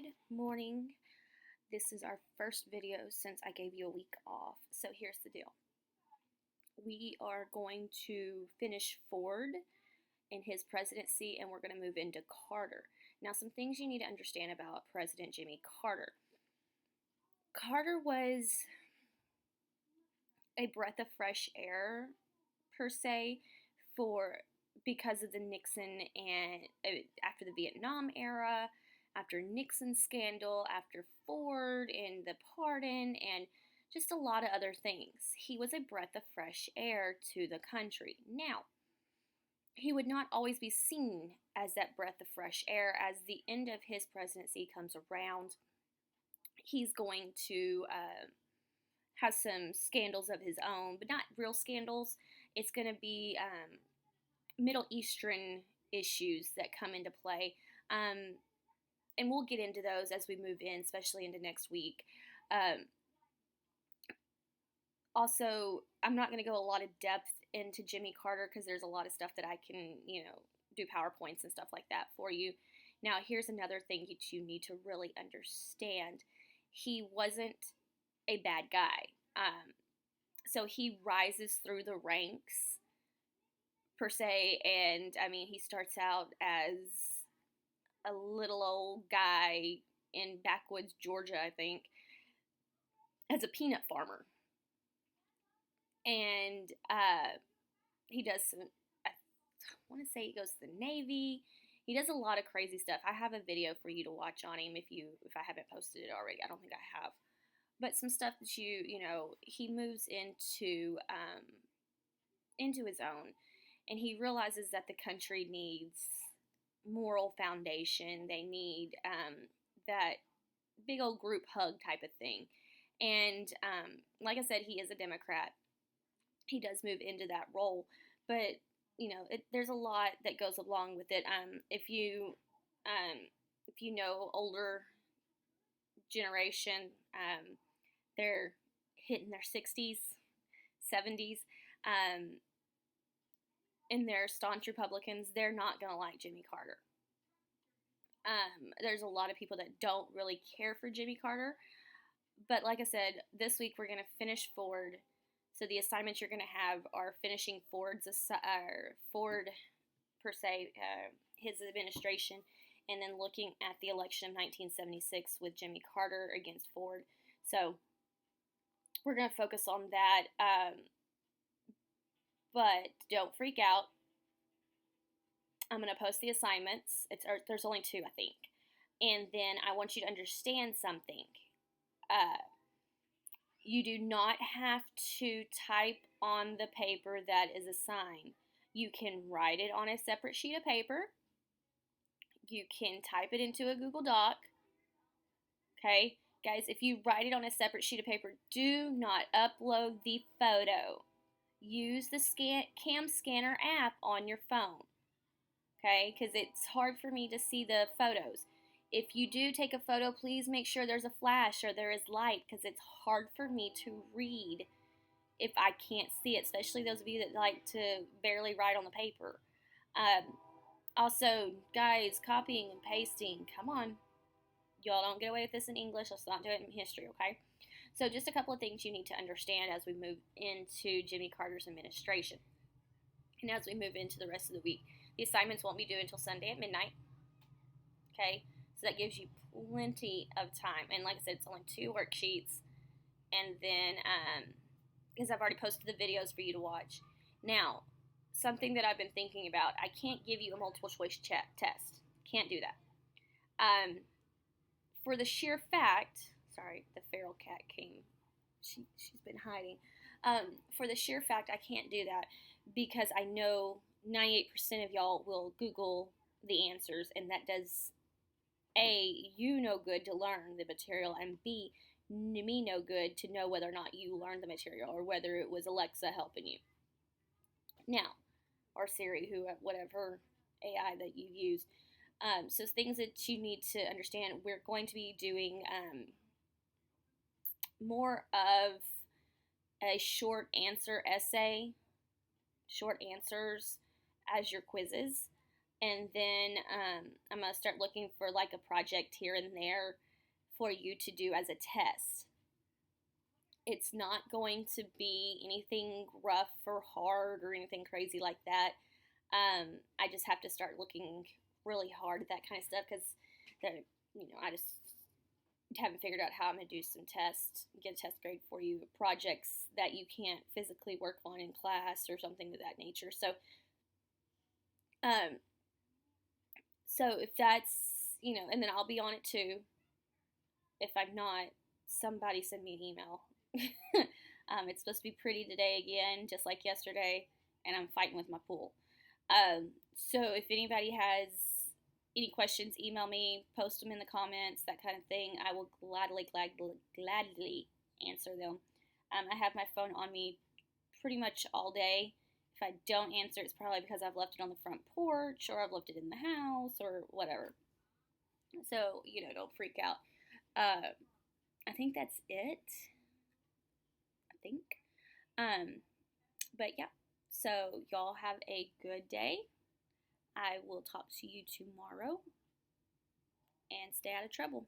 Good morning. This is our first video since I gave you a week off. So here's the deal. We are going to finish Ford in his presidency and we're going to move into Carter. Now, some things you need to understand about President Jimmy Carter. Carter was a breath of fresh air, per se, because of the Nixon and after the Vietnam era, after Nixon's scandal, after Ford and the pardon, and just a lot of other things. He was a breath of fresh air to the country. Now, he would not always be seen as that breath of fresh air. As the end of his presidency comes around, he's going to have some scandals of his own, but not real scandals. It's going to be Middle Eastern issues that come into play. And we'll get into those as we move in, especially into next week. Also, I'm not going to go a lot of depth into Jimmy Carter because there's a lot of stuff that I can, do PowerPoints and stuff like that for you. Now, here's another thing that you need to really understand. He wasn't a bad guy. So he rises through the ranks, per se, and, he starts out as a little old guy in backwoods Georgia, I think, as a peanut farmer. And he does some, I want to say he goes to the Navy. He does a lot of crazy stuff. I have a video for you to watch on him if I haven't posted it already. I don't think I have. But some stuff that he moves into his own. And he realizes that the country needs moral foundation. They need that big old group hug type of thing. And like I said, he is a Democrat. He does move into that role, but there's a lot that goes along with it. If you know older generation, they're hitting their 60s, 70s, and they're staunch Republicans. They're not gonna like Jimmy Carter. There's a lot of people that don't really care for Jimmy Carter, but like I said, this week we're gonna finish Ford. So the assignments you're going to have are finishing Ford per se, his administration, and then looking at the election of 1976 with Jimmy Carter against Ford. So we're going to focus on that, but don't freak out. I'm going to post the assignments. There's only 2, I think. And then I want you to understand something. You do not have to type on the paper that is assigned. You can write it on a separate sheet of paper. You can type it into a Google Doc. Okay? Guys, if you write it on a separate sheet of paper, do not upload the photo. Use the Cam Scanner app on your phone. Okay? Because it's hard for me to see the photos. If you do take a photo, please make sure there's a flash or there is light, because it's hard for me to read if I can't see it, especially those of you that like to barely write on the paper. Also, guys, copying and pasting, come on. Y'all don't get away with this in English. Let's not do it in history, okay? So just a couple of things you need to understand as we move into Jimmy Carter's administration. And as we move into the rest of the week, the assignments won't be due until Sunday at midnight, okay? So that gives you plenty of time. And like I said, it's only 2 worksheets. And then, because I've already posted the videos for you to watch. Now, something that I've been thinking about, I can't give you a multiple choice test. Can't do that. For the sheer fact, sorry, the feral cat came. She's been hiding. For the sheer fact, I can't do that because I know 98% of y'all will Google the answers, and that does A, you no good to learn the material, and B, me no good to know whether or not you learned the material or whether it was Alexa helping you. Now, or Siri, whatever AI that you use. So things that you need to understand, we're going to be doing more of a short answer essay, short answers as your quizzes. And then I'm going to start looking for like a project here and there for you to do as a test. It's not going to be anything rough or hard or anything crazy like that. I just have to start looking really hard at that kind of stuff because I just haven't figured out how I'm going to do some tests, get a test grade for you, projects that you can't physically work on in class or something of that nature. Um, so if that's, and then I'll be on it too. If I'm not, somebody send me an email. It's supposed to be pretty today again, just like yesterday, and I'm fighting with my pool. So if anybody has any questions, email me, post them in the comments, that kind of thing. I will gladly answer them. I have my phone on me pretty much all day. If I don't answer, it's probably because I've left it on the front porch or I've left it in the house or whatever. So, don't freak out. I think that's it. I think. But yeah. So, y'all have a good day. I will talk to you tomorrow and stay out of trouble.